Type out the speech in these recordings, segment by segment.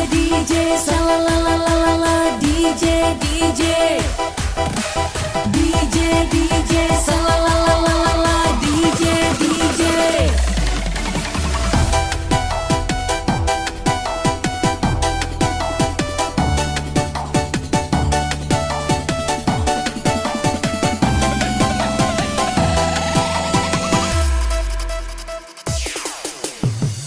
DJ, salalalalala, DJ, DJ, DJ, DJ, salalalalala, DJ, DJ.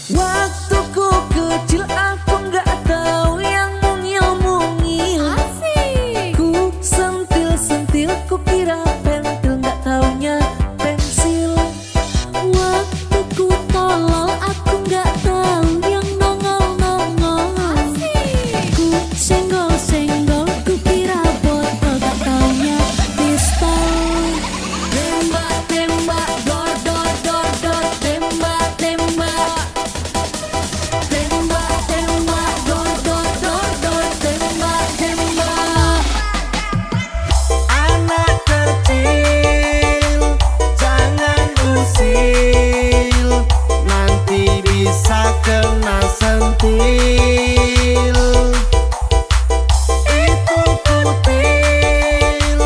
Waktu ku kecil aku nggak tahu yang mungil-mungil. Ku sentil-sentil ku kira pentil, nggak taunya pensil. Waktu ku tolol aku nggak tahu yang nongol-nongol. Ku senggol-senggol ku kira botol, nggak taunya pistol. Tembak-tembak, dor-dor-dor-dor, tembak-tembak. Tembak-tembak, dor-dor-dor-dor, tembak-tembak. Anak kecil, jangan usil, nanti bisa kena sentil. Itu kutil,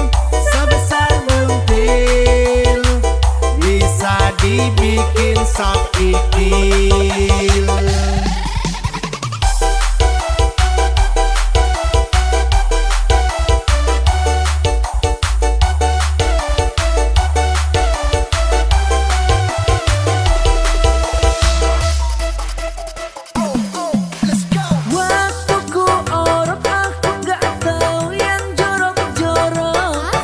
sebesar buntil, bisa dibikin sok kikil. Waktu ku orok aku nggak tahu yang jorok-jorok.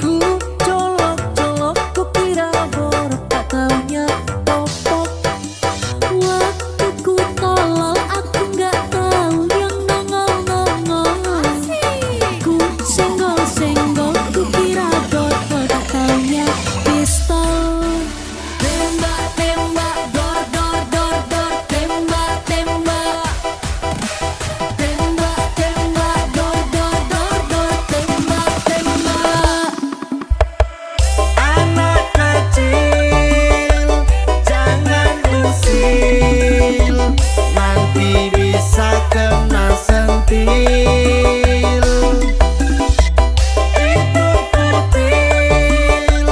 Ku colok-colok ku kira borok, tak taunya popok. Waktu ku tolol aku nggak tahu yang nongol-nongol. Ku senggol-senggol ku kira botol, tak taunya pistol. Tembak-tembak, dor-dor-dor-dor, tembak-tembak. Tembak-tembak, dor-dor-dor-dor, tembak-tembak. Anak kecil, jangan usil, nanti bisa kena sentil. Itu kutil,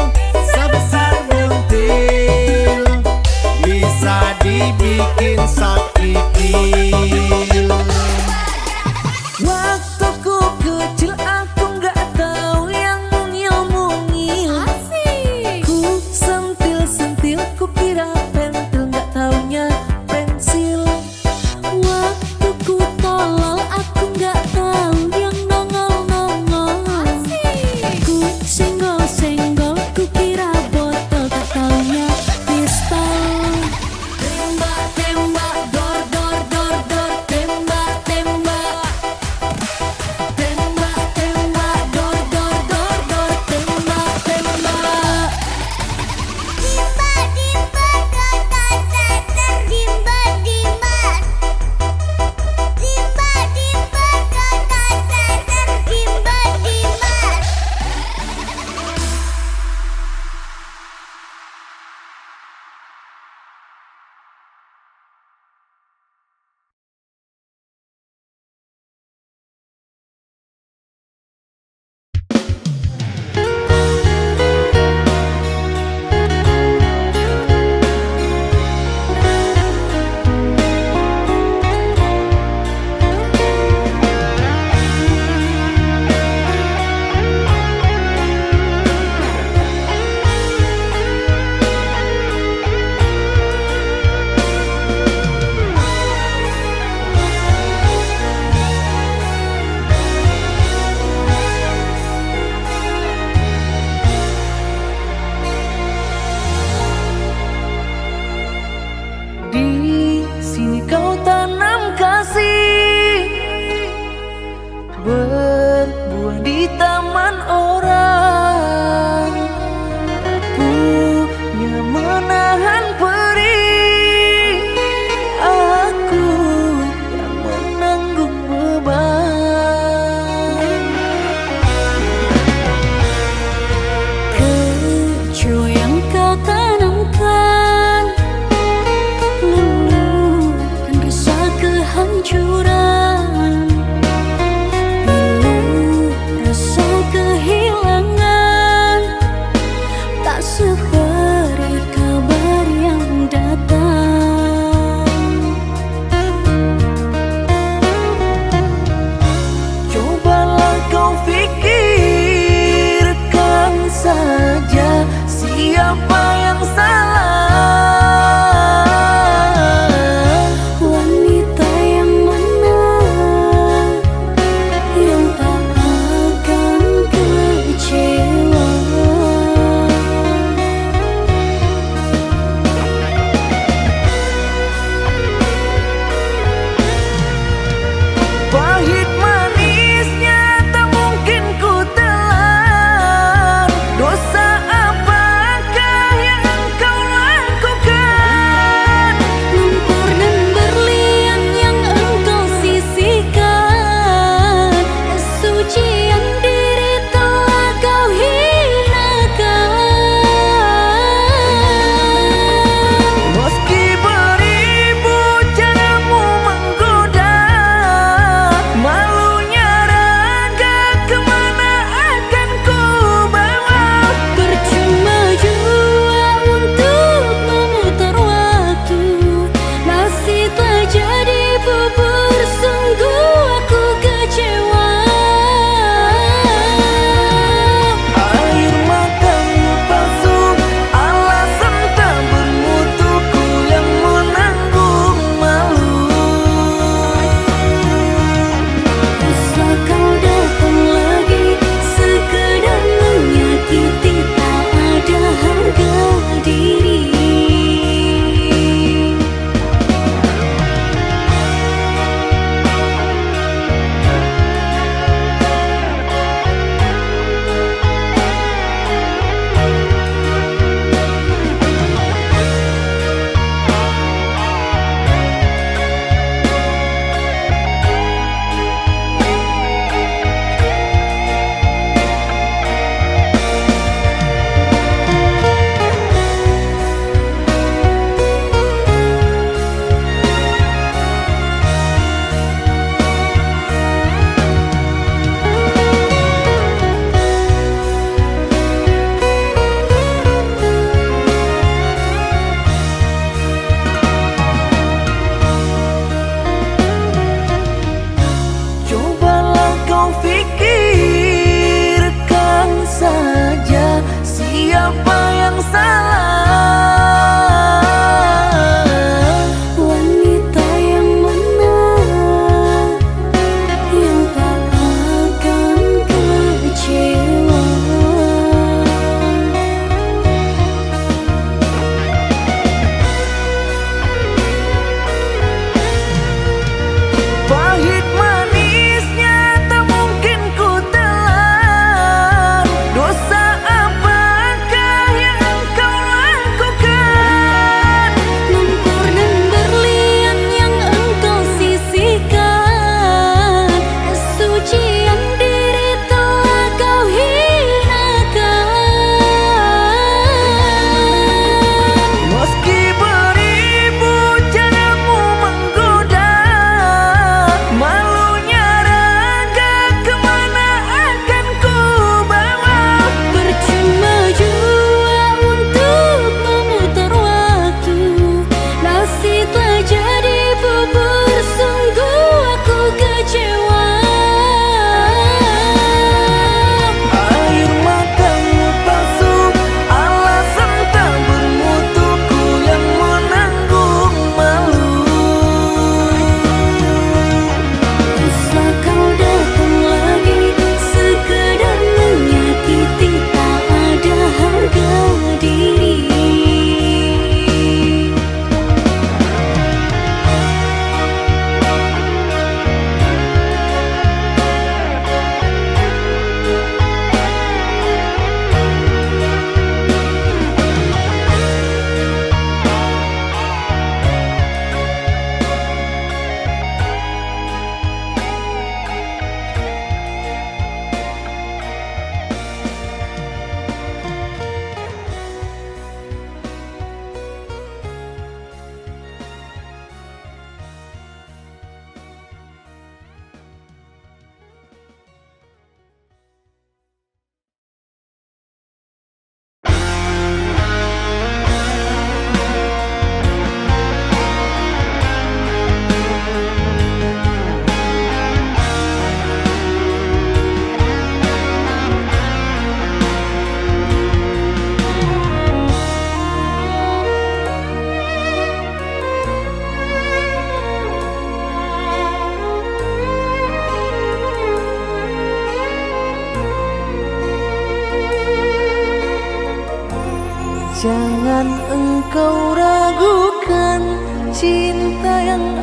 sebesar buntil, bisa dibikin sok kikil. Waktu ku kecil aku nggak tahu yang mungil-mungil. Ku sentil-sentil ku kira pentil, nggak taunya pensil. Waktu ku tolol aku nggak tahu yang nongol-nongol. Ku senggol-senggol ku kira botol, tak taunya pistol. Tembak-tembak, dor-dor-dor-dor, tembak-tembak. Tembak-tembak, dor-dor-dor-dor, tembak-tembak. Di sini kau tanam kasih, berbuah di taman orang, punya menahan perih, aku yang menanggung beban. Kecoa yang kau tanamkan, luluhkan rasa kehancuran.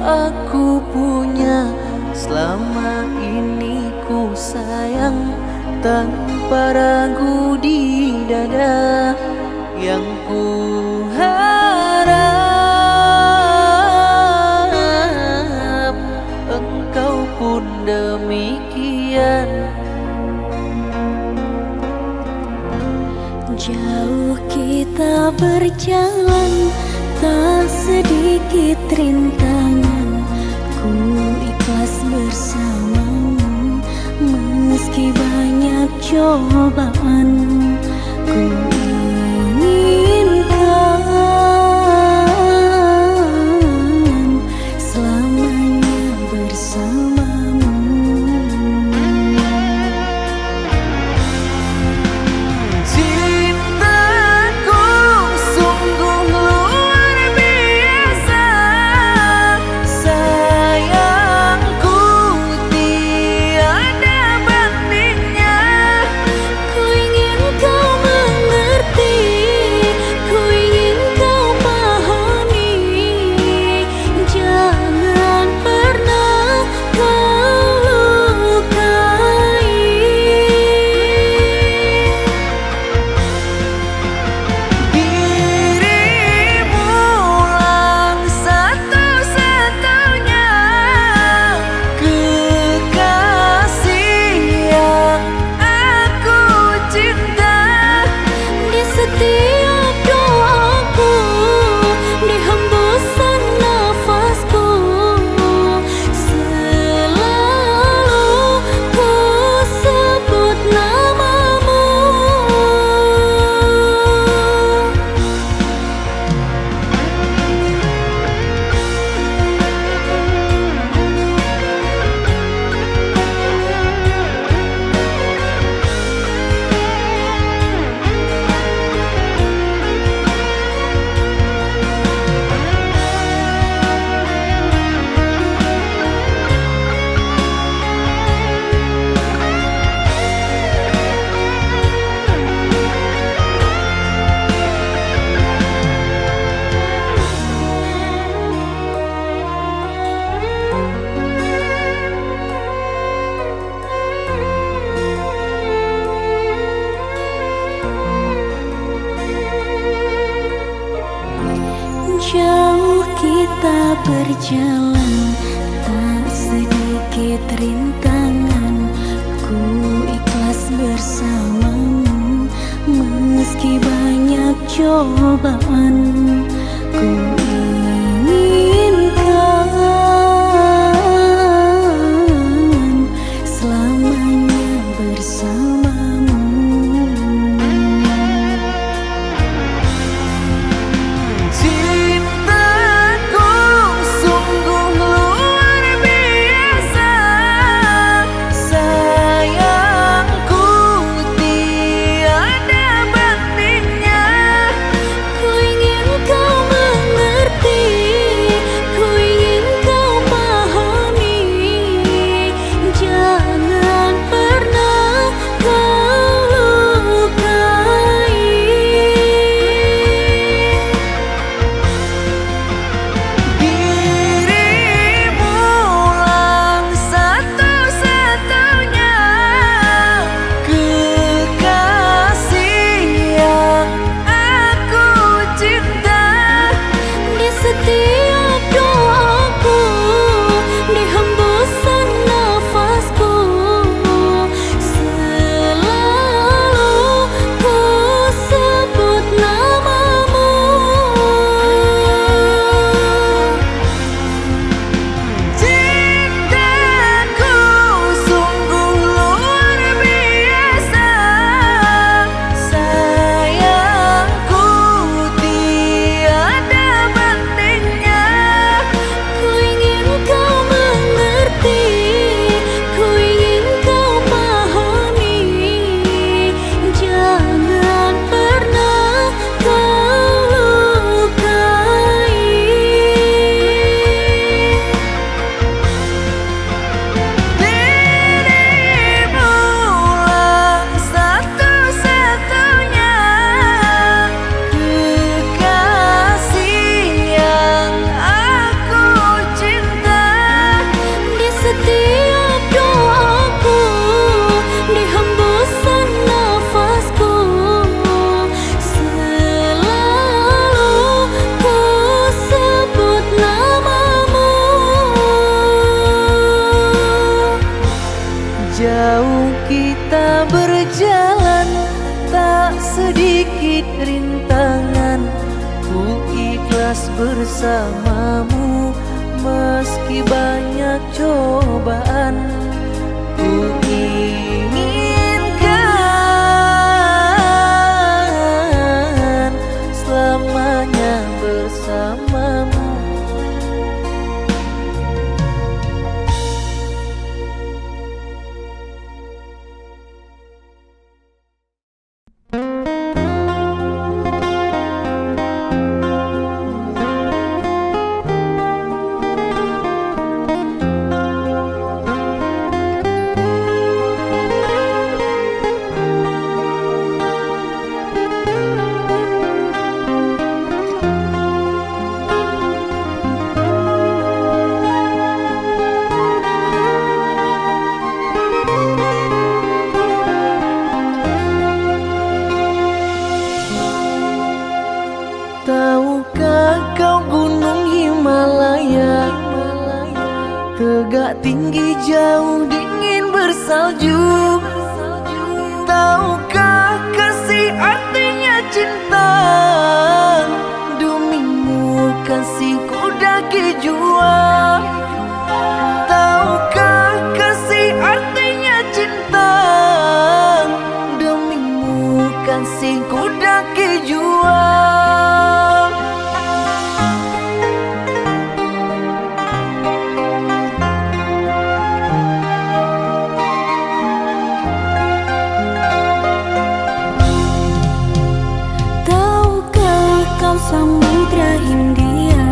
aku punya. Selama ini ku sayang tanpa ragu di dada. Yang ku harap engkau pun demikian. Jauh kita berjalan, tak sedikit rintangan. Ku ikhlas bersamamu, meski banyak cobaan. Ku inginkan selamanya bersamamu. Cintaku sungguh luar biasa, sayangku tiada bandingnya. Ku ingin kau mengerti, ku ingin kau pahami. Jangan pernah kau lukai. Dirimulah satu-satunya kekasih yang aku cinta. Di setiap doaku, di hembusan nafasku, selalu ku sebut namamu. Jauh kita berjalan, tak sedikit rintangan. Ku ikhlas bersamamu, meski banyak cobaan. Ku inginkan selamanya bersamamu. Cintaku sungguh luar biasa, sayangku tiada bandingnya. Ku ingin kau mengerti, rintangan, ku ikhlas bersamamu meski banyak cobaan. Ku inginkan selamanya bersamamu. Tahukah kau gunung Himalaya tegak tinggi jauh dingin bersalju? Tahukah kasih artinya cinta? Demimu kasihku daki jua. Tahukah kasih artinya cinta? Demimu kasihku daki jua. Tahukah kau samudra Hindia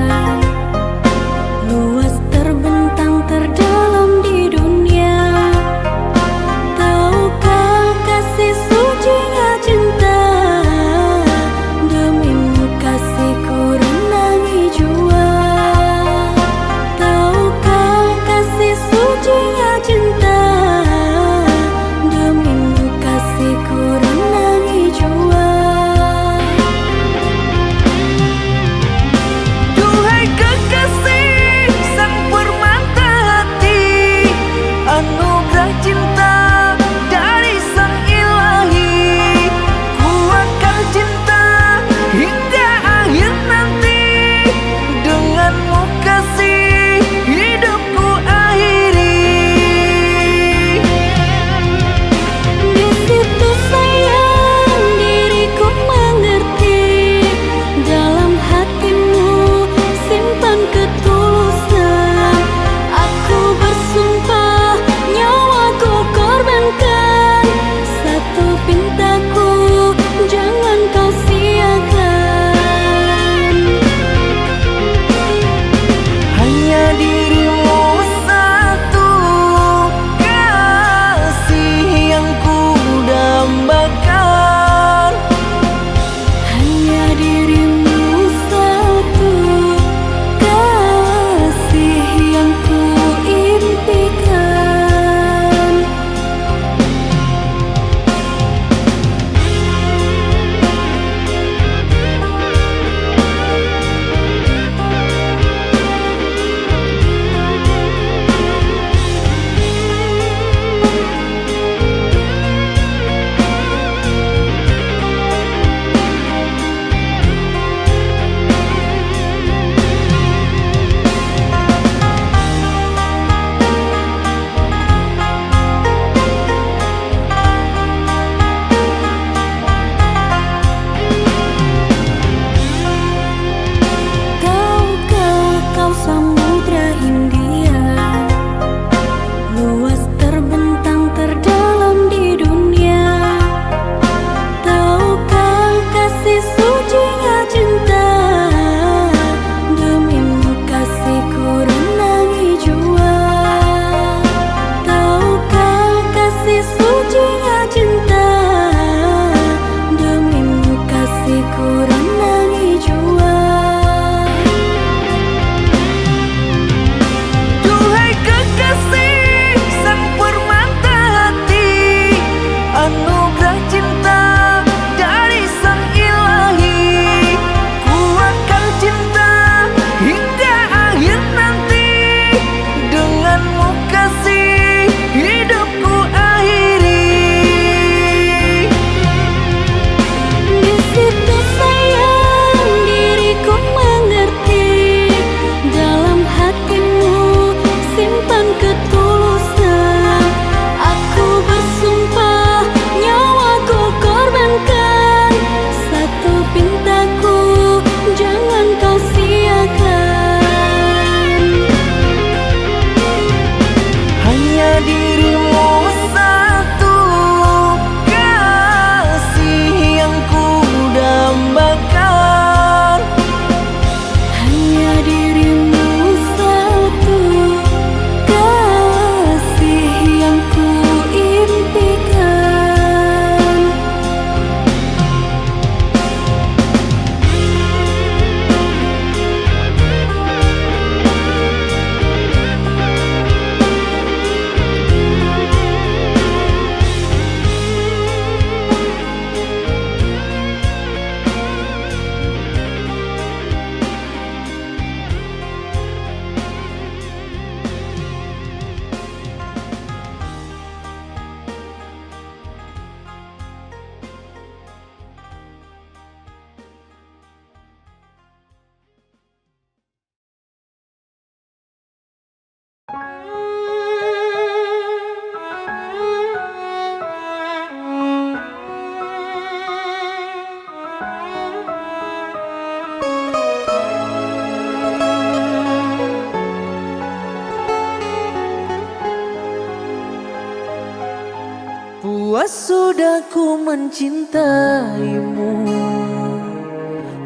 Luas sudah ku mencintaimu,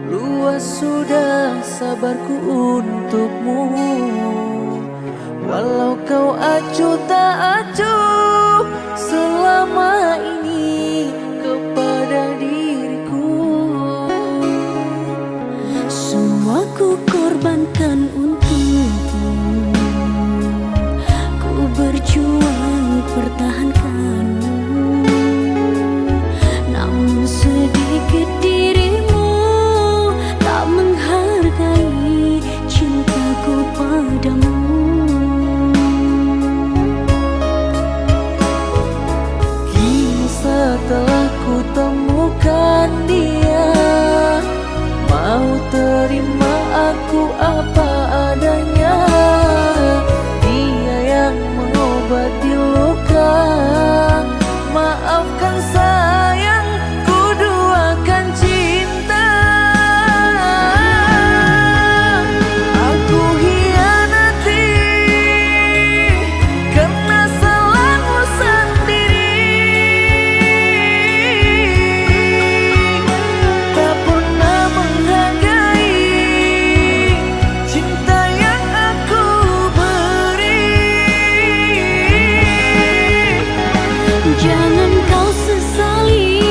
luas sudah sabarku untukmu. Walau kau acuh tak acuh selama ini kepada diriku. Semua ku korbankan untukmu, ku berjuang pertahankanmu. Namun sedikit dirimu tak menghargai cintaku padamu. Kini setelah ku temukan dia, mau terima aku apa adanya. Dia yang mengobati luka, maafkan sayang, ku duakan cinta. Aku hianati karena salahmu sendiri, tak pernah menghargai cinta yang aku beri. Jangan kau sesali,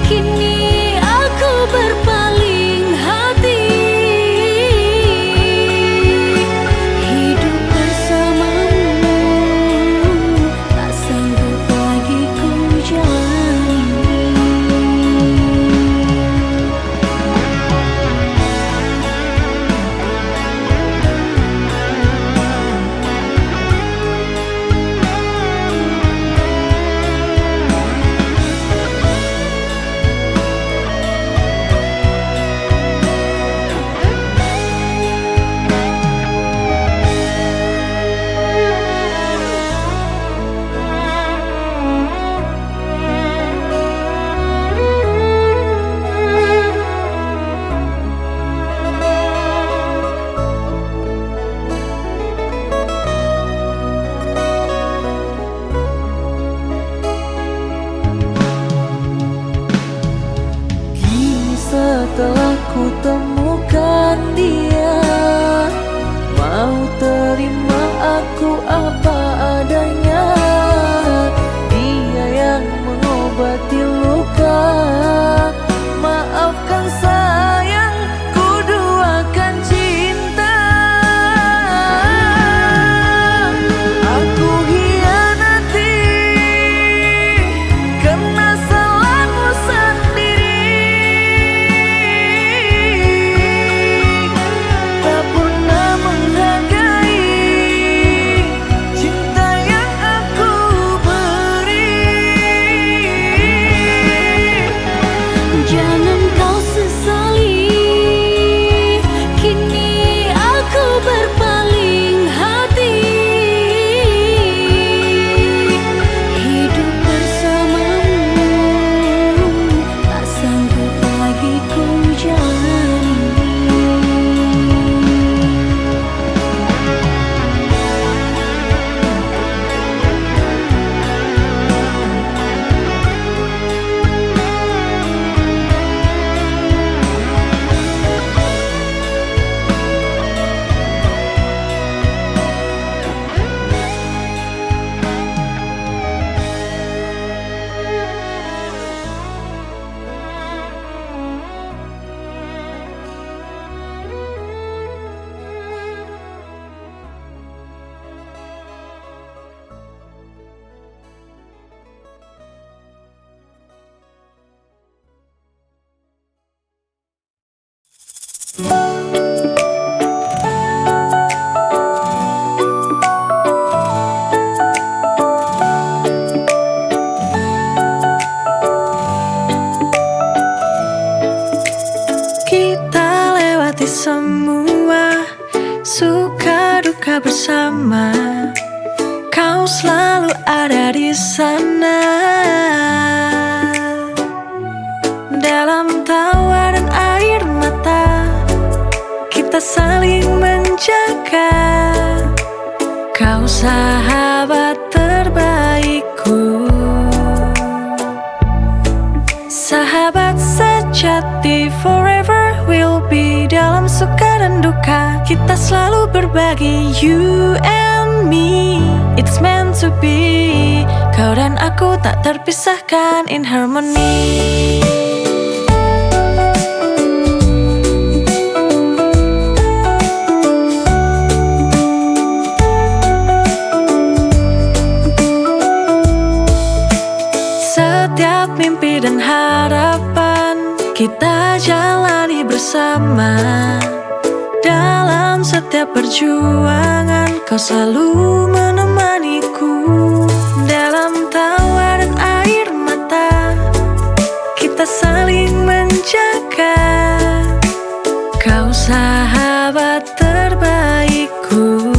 kini aku berpaling hati. Hidup bersamamu tak sanggup lagi ku jalani. Kini setelah ku temukan dia, mau terima aku apa adanya. Dia yang mengobati luka, maafkan sayang, ku duakan cinta. Aku hianati karena salahmu sendiri, tak pernah menghargai cinta yang aku beri. Jangan kau sesali, kini aku berpaling hati. Hidup bersamamu tak sanggup lagi ku jalani. Kita lewati semua suka duka bersama. Kau selalu ada di sana, dalam tawa dan air mata kita saling menjaga. Kau sahabat terbaikku. Kita selalu berbagi, you and me. It's meant to be. Kau dan aku tak terpisahkan in harmony. Setiap mimpi dan harapan kita jalani bersama. Dalam setiap perjuangan kau selalu menemaniku. Dalam tawa dan air mata kita saling menjaga. Kau sahabat terbaikku,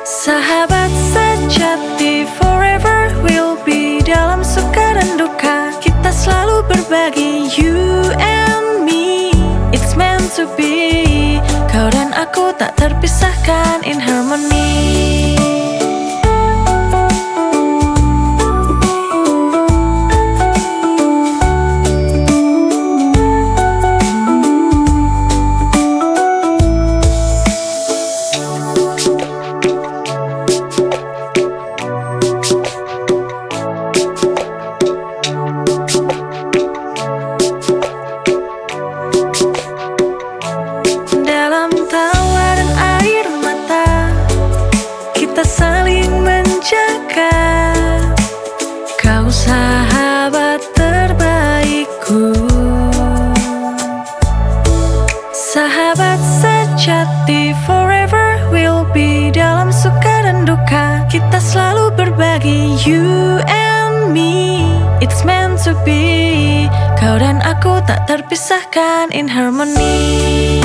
sahabat sejati, forever will be. Dalam suka dan duka kita selalu berbagi, you and me. It's meant to be. Kau dan aku tak terpisahkan in harmony. Dalam tawa dan air mata kita saling menjaga. Kau sahabat terbaikku, sahabat sejati, forever will be. Dalam suka dan duka kita selalu berbagi, you and me. It's meant to be. Kau dan aku tak terpisahkan in harmony.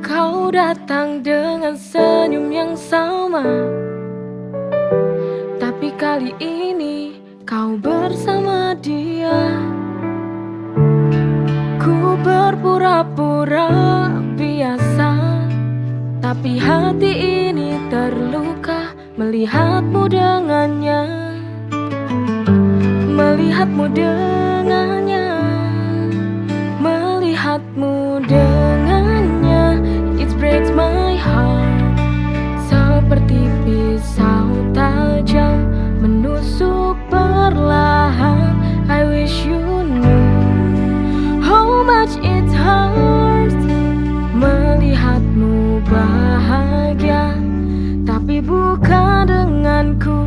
Kau datang dengan senyum yang sama, tapi kali ini kau bersama dia. Ku berpura-pura biasa, tapi hati ini terluka melihatmu dengannya. Melihatmu dengannya, melihatmu dengannya. It breaks my heart, seperti pisau tajam menusuk perlahan. I wish you knew how much it hurts melihatmu bahagia, tapi bukan denganku.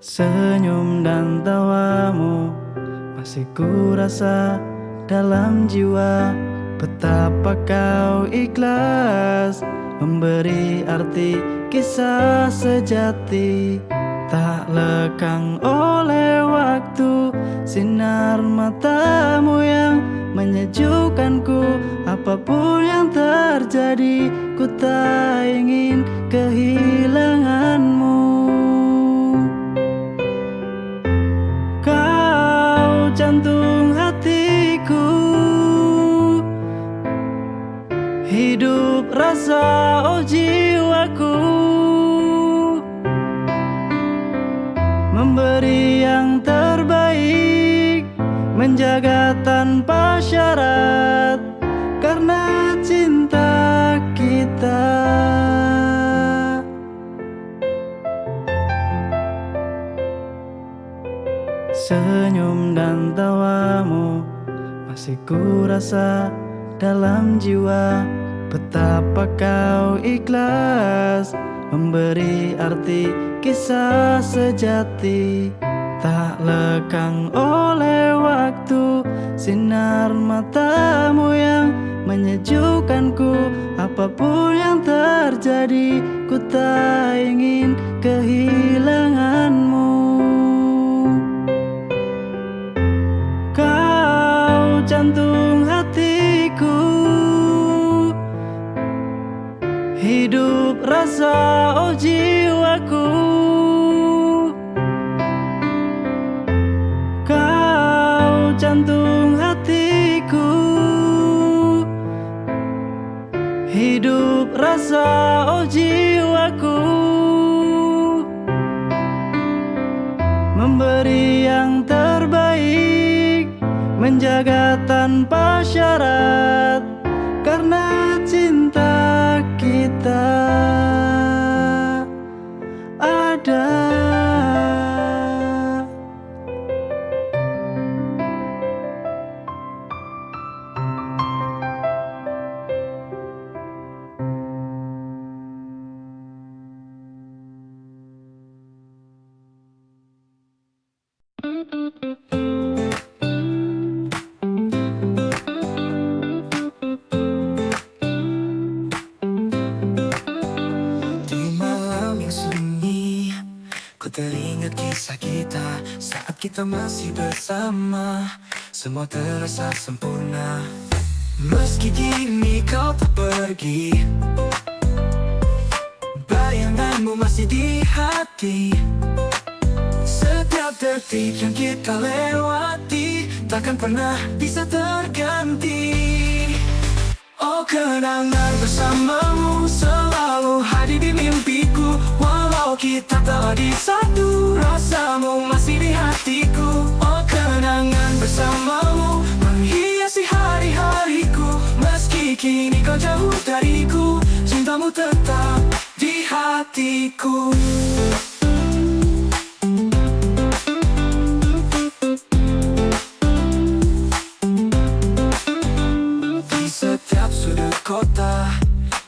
Senyum dan tawamu masih ku rasa dalam jiwa. Betapa kau ikhlas memberi arti kisah sejati. Tak lekang oleh waktu, sinar matamu yang menyejukkanku. Apapun yang terjadi, ku tak ingin kehilanganmu. Kau jantung hatiku, hidup rasa oh jiwaku, memberi yang terbaik, menjaga tanpa syarat, karena cinta kita. Senyum dan tawamu masih ku rasa dalam jiwa. Betapa kau ikhlas memberi arti kisah sejati. Tak lekang oleh waktu, sinar matamu yang menyejukkanku. Apapun yang terjadi, ku tak ingin kehilanganmu. Kau jantung hatiku, hidup rasa oh jiwaku. Kau jantung hatiku, hidup rasa oh jiwaku, memberi yang terbaik, menjaga tanpa syarat, karena cinta kita ada. Di malam yang sunyi, ku teringat kisah kita saat kita masih bersama. Semua terasa sempurna. Meski kini kau tak pergi, bayanganmu masih di hati. Setiap detik yang kita lewati takkan pernah bisa terganti. Oh, kenangan bersamamu selalu hadir di mimpiku. Walau kita telah disatu, rasamu masih di hatiku. Oh, kenangan bersamamu menghiasi hari-hariku. Meski kini kau jauh dariku, cintamu tetap di hatiku. Setiap sudut kota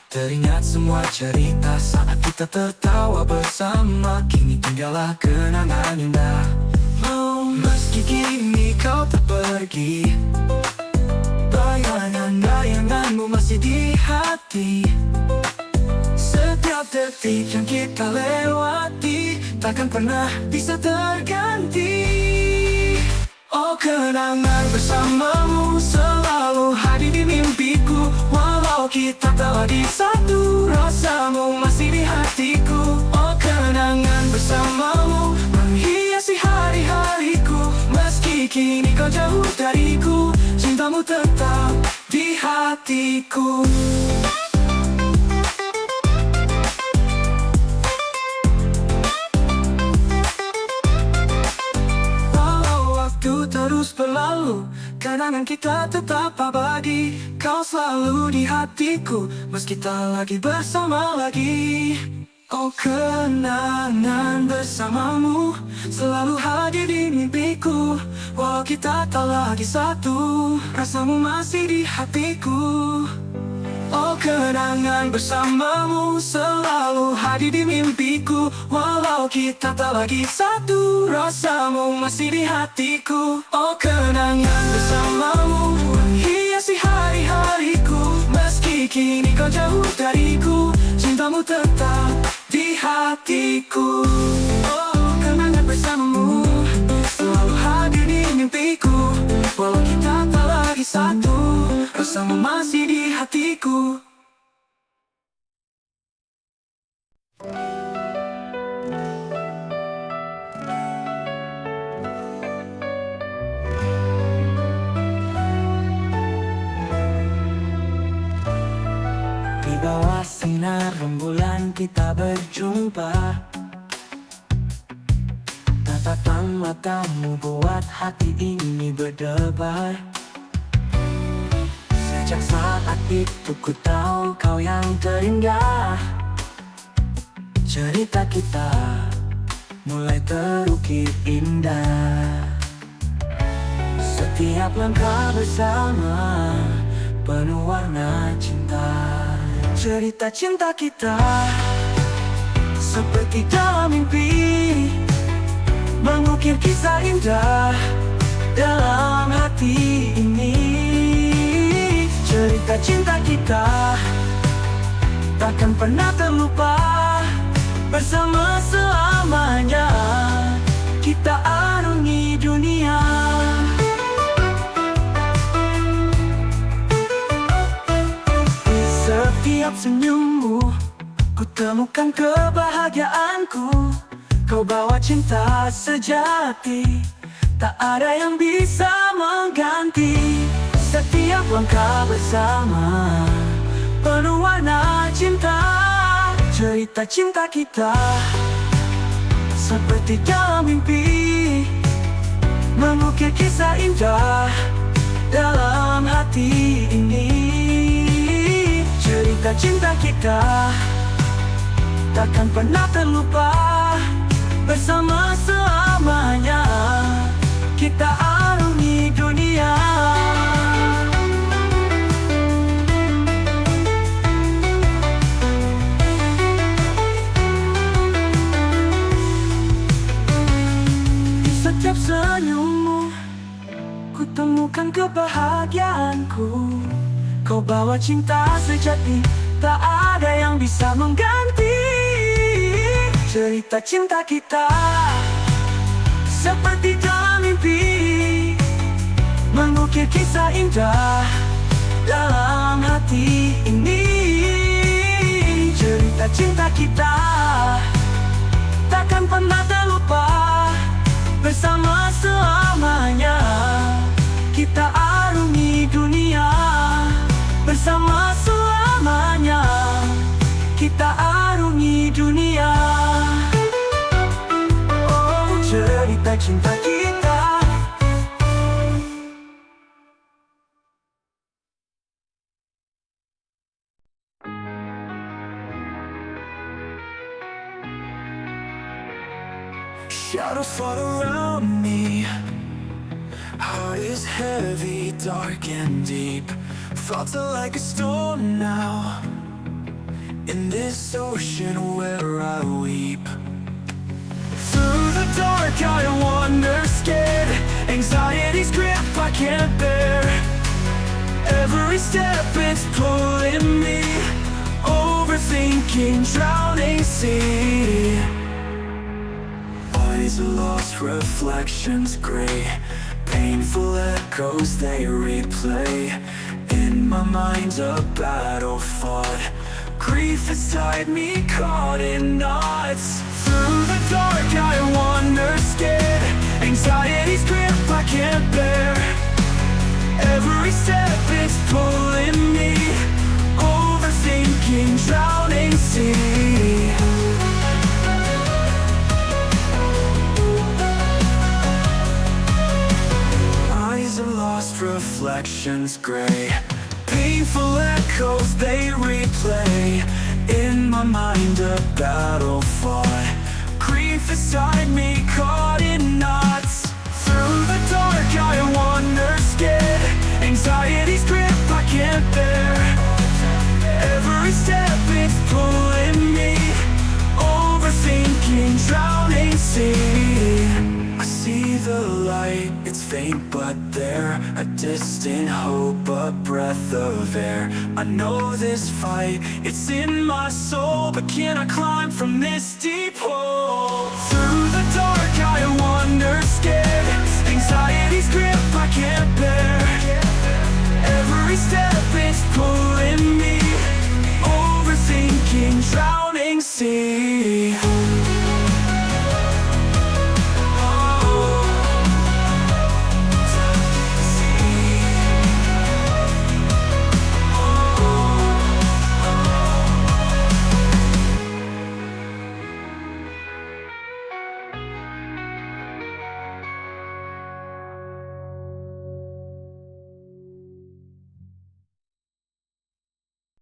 teringat semua cerita saat kita tertawa bersama. Kini tinggallah kenangan indah. Oh, meski kini kau tak pergi, bayanganmu masih di hati. Setiap detik yang kita lewati takkan pernah bisa terganti. Oh, kenangan bersamamu selalu hadir di mimpiku. Walau kita telah disatu, rasamu masih di hatiku. Oh, kenangan bersamamu menghiasi hari-hariku. Meski kini kau jauh dariku, cintamu tetap di hatiku. Terus berlalu, kenangan kita tetap abadi. Kau selalu di hatiku, meski tak lagi bersama lagi. Oh, kenangan bersamamu selalu hadir di mimpiku. Walau kita tak lagi satu, rasamu masih di hatiku. Oh kenangan bersamamu selalu hadir di mimpiku. Walau kita tak lagi satu, rasamu masih di hatiku. Oh kenangan bersamamu hiasi hari-hariku. Meski kini kau jauh dariku, cintamu tetap di hatiku. Oh kenangan bersamamu selalu hadir di mimpiku. Walau kita tak lagi satu, rasamu masih di hatiku. Di bawah sinar rembulan kita berjumpa. Tatapan matamu buat hati ini berdebar. Sejak saat itu ku tahu kau yang terindah. Cerita kita mulai terukir indah. Setiap langkah bersama penuh warna cinta. Cerita cinta kita seperti dalam mimpi, mengukir kisah indah dalam hati ini. Cerita cinta kita takkan pernah terlupa, bersama selamanya kita arungi dunia. Di setiap senyummu ku temukan kebahagiaanku. Kau bawa cinta sejati, tak ada yang bisa mengganti. Setiap langkah bersama penuh warna cinta. Cerita cinta kita seperti dalam mimpi, mengukir kisah indah dalam hati ini. Cerita cinta kita takkan pernah terlupa, bersama selamanya kita arungi dunia. Di setiap senyummu ku temukan kebahagiaanku. Kau bawa cinta sejati, tak ada yang bisa mengganti. Cerita cinta kita seperti dalam mimpi, mengukir kisah indah dalam hati ini. Cerita cinta kita takkan pernah terlupa, bersama selamanya kita arungi dunia. Bersama selamanya kita arungi dunia. Oh cerita cinta kita. Shadows fall around me, heart is heavy, dark and deep. Thoughts are like a storm now, in this ocean where I weep. Through the dark I wander scared, anxiety's grip I can't bear. Every step it's pulling me, overthinking, drowning sea. Eyes are lost, reflections gray, painful echoes they replay. In my mind's a battle fought, grief has tied me, caught in knots. Through the dark I wander scared, anxiety's grip I can't bear. Every step it's pulling me, overthinking, drowning sea. Eyes are lost, reflections gray, painful echoes they replay. In my mind a battle fought, grief has tied me, caught in knots. Through the dark I wander scared, anxiety's grip I can't bear. faint but they're a distant hope, a breath of air. I know this fight, it's in my soul, but can I climb from this deep hole? Through the dark I wander scared, anxiety's grip I can't bear.